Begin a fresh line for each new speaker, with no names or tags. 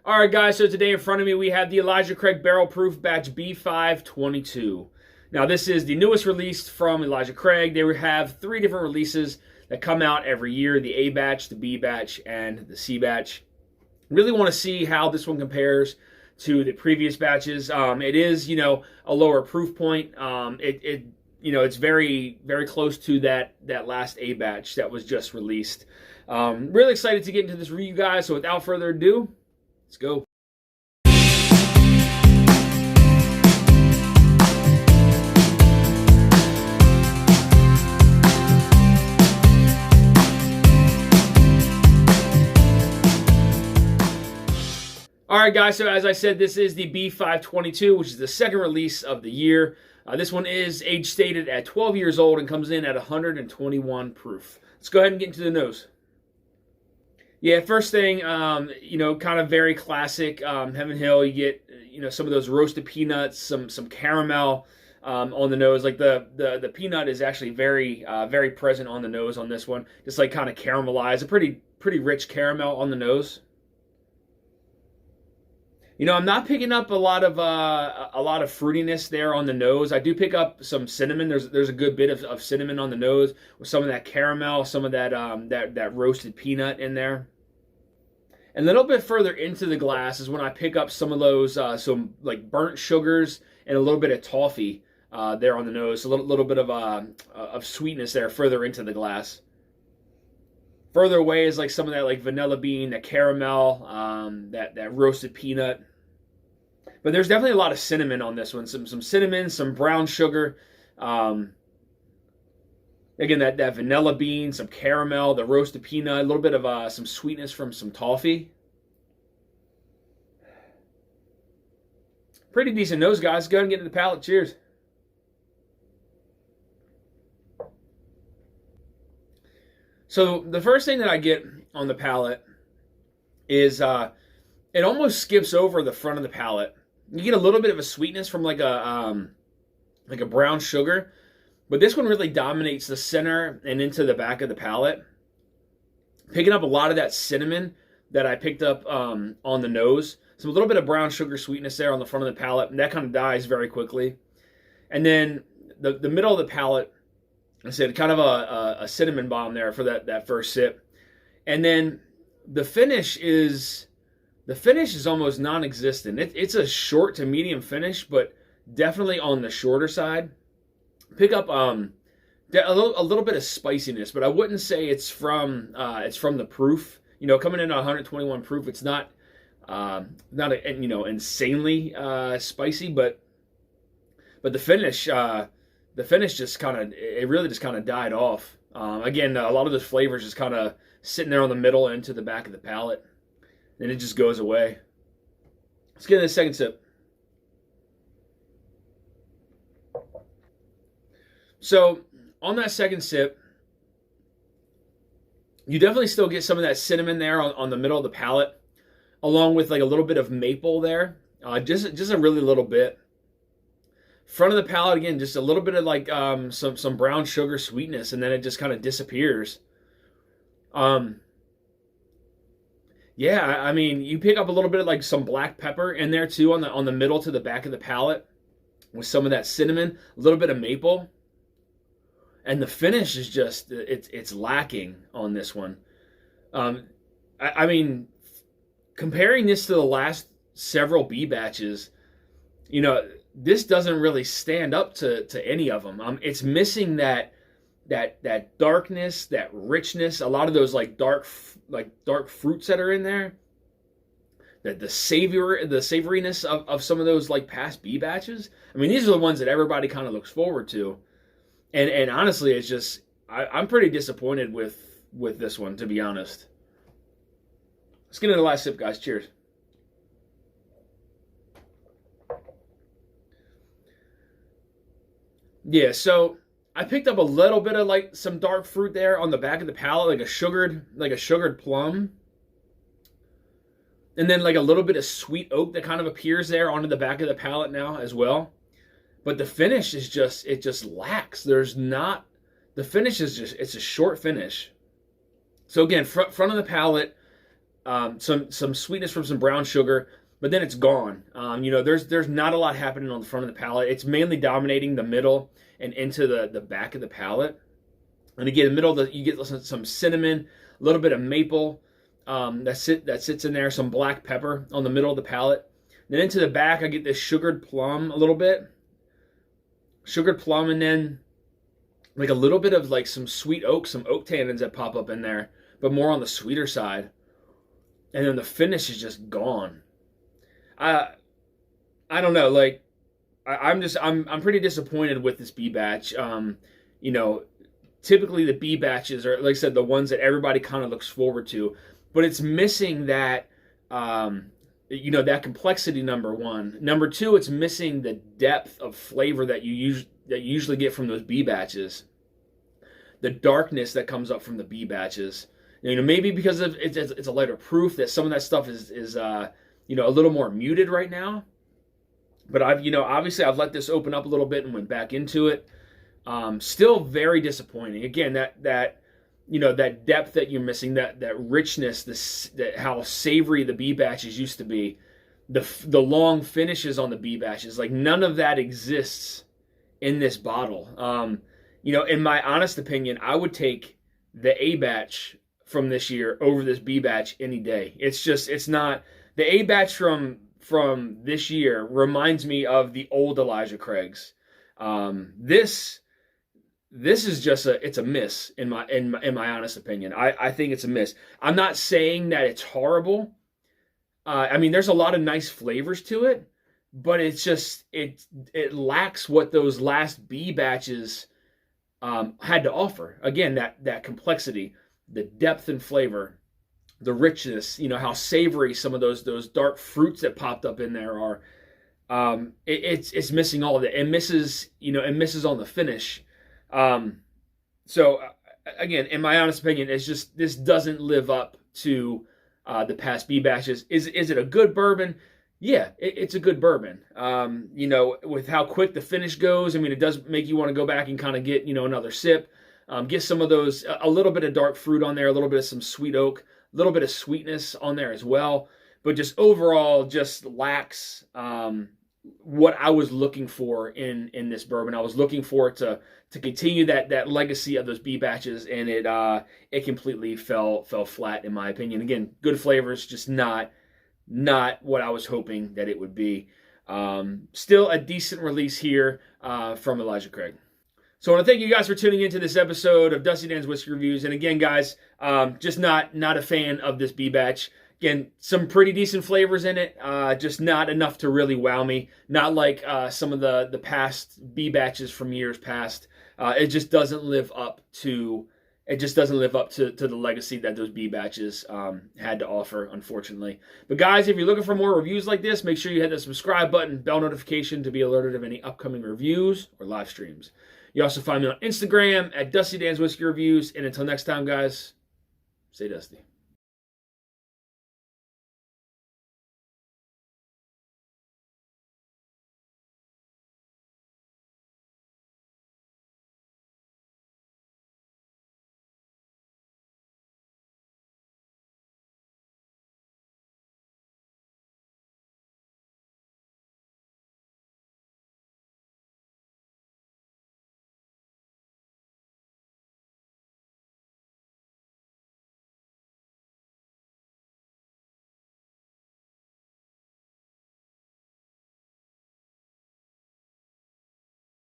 All right, guys, so today in front of me we have the Elijah Craig Barrel Proof Batch B522. Now, this is the newest release from Elijah Craig. They have 3 different releases that come out every year, the A batch, the B batch, and the C batch. Really want to see how this one compares to the previous batches. It is, a lower proof point. It's very, very close to that last A batch that was just released. Really excited to get into this review, guys. So without further ado, let's go. All right, guys, so as I said, this is the B522, which is the second release of the year. This one is age stated at 12 years old and comes in at 121 proof. Let's go ahead and get into the nose. Yeah, first thing, kind of very classic Heaven Hill. You get, some of those roasted peanuts, some caramel on the nose. Like the peanut is actually very, very present on the nose on this one. Just like kind of caramelized, a pretty rich caramel on the nose. I'm not picking up a lot of fruitiness there on the nose. I do pick up some cinnamon. There's a good bit of cinnamon on the nose with some of that caramel, some of that that roasted peanut in there. And a little bit further into the glass is when I pick up some of those some like burnt sugars and a little bit of toffee there on the nose. So a little bit of sweetness there further into the glass. Further away is like some of that like vanilla bean, that caramel, that roasted peanut. But there's definitely a lot of cinnamon on this one. Some cinnamon, some brown sugar. Again, that vanilla bean, some caramel, the roasted peanut, a little bit of some sweetness from some toffee. Pretty decent nose, guys. Go ahead and get into the palate. Cheers. So the first thing that I get on the palate is it almost skips over the front of the palate. You get a little bit of a sweetness from like a brown sugar, but this one really dominates the center and into the back of the palate. Picking up a lot of that cinnamon that I picked up on the nose. So a little bit of brown sugar sweetness there on the front of the palate, and that kind of dies very quickly. And then the middle of the palate, I said, kind of a cinnamon bomb there for that first sip. And then the finish is almost non-existent. It's a short to medium finish, but definitely on the shorter side. Pick up a little bit of spiciness, but I wouldn't say it's from the proof. Coming in at 121 proof, it's not insanely spicy, but the finish. The finish just really just kind of died off. Again, a lot of those flavors just kind of sitting there on the middle and to the back of the palate. And it just goes away. Let's get into the second sip. So, on that second sip, you definitely still get some of that cinnamon there on the middle of the palate, along with like a little bit of maple there. Just a really little bit. Front of the palate, again, just a little bit of like some brown sugar sweetness, and then it just kind of disappears. Yeah, I mean, you pick up a little bit of like some black pepper in there too on the middle to the back of the palate with some of that cinnamon, a little bit of maple. And the finish is just, it's lacking on this one. I mean, comparing this to the last several B batches, this doesn't really stand up to any of them. It's missing that darkness, that richness, a lot of those like dark fruits that are in there. The savoriness of some of those like past B batches. I mean, these are the ones that everybody kind of looks forward to. And honestly, it's just I'm pretty disappointed with this one, to be honest. Let's get into the last sip, guys. Cheers. Yeah, so I picked up a little bit of like some dark fruit there on the back of the palate, like a sugared plum. And then like a little bit of sweet oak that kind of appears there onto the back of the palate now as well. But the finish is just, it just lacks. The finish is just, it's a short finish. So again, front of the palate, some sweetness from some brown sugar, but then it's gone. There's not a lot happening on the front of the palate. It's mainly dominating the middle and into the back of the palate. And again, the middle, you get some cinnamon, a little bit of maple that sits in there, some black pepper on the middle of the palate. Then into the back, I get this sugared plum a little bit. Sugared plum, and then like a little bit of like some sweet oak, some oak tannins that pop up in there, but more on the sweeter side. And then the finish is just gone. I don't know, like I'm pretty disappointed with this B batch. Typically the B batches are, like I said, the ones that everybody kind of looks forward to, but it's missing that, that complexity, number one. Number two, it's missing the depth of flavor that you usually get from those B batches. The darkness that comes up from the B batches. Maybe because of it's a lighter proof that some of that stuff is a little more muted right now. But obviously I've let this open up a little bit and went back into it. Still very disappointing. Again, that depth that you're missing, that richness, how savory the B batches used to be, the long finishes on the B batches, like none of that exists in this bottle. In my honest opinion, I would take the A batch from this year over this B batch any day. It's not the A batch from this year reminds me of the old Elijah Craig's. This is just it's a miss in my honest opinion. I think it's a miss. I'm not saying that it's horrible. There's a lot of nice flavors to it, but it's just it lacks what those last B batches had to offer. Again, that complexity, the depth and flavor, the richness. How savory some of those dark fruits that popped up in there are. It's missing all of it. It misses on the finish. So again, in my honest opinion, it's just, this doesn't live up to the past B batches. Is it a good bourbon? Yeah, it's a good bourbon. With how quick the finish goes, it does make you want to go back and kind of get, another sip. Get some of those, a little bit of dark fruit on there, a little bit of some sweet oak, a little bit of sweetness on there as well. But just overall, just lacks what I was looking for in this bourbon. I was looking for it to continue that legacy of those B batches, and it completely fell flat in my opinion. Again, good flavors, just not what I was hoping that it would be. Still a decent release here from Elijah Craig. So I want to thank you guys for tuning into this episode of Dusty Dan's Whiskey Reviews. And again, guys, just not a fan of this B batch. Again, some pretty decent flavors in it, just not enough to really wow me. Not like some of the past B batches from years past. It just doesn't live up to the legacy that those B batches had to offer, unfortunately. But guys, if you're looking for more reviews like this, make sure you hit the subscribe button, bell notification to be alerted of any upcoming reviews or live streams. You also find me on Instagram at Dusty Dan's Whiskey Reviews. And until next time, guys, stay dusty.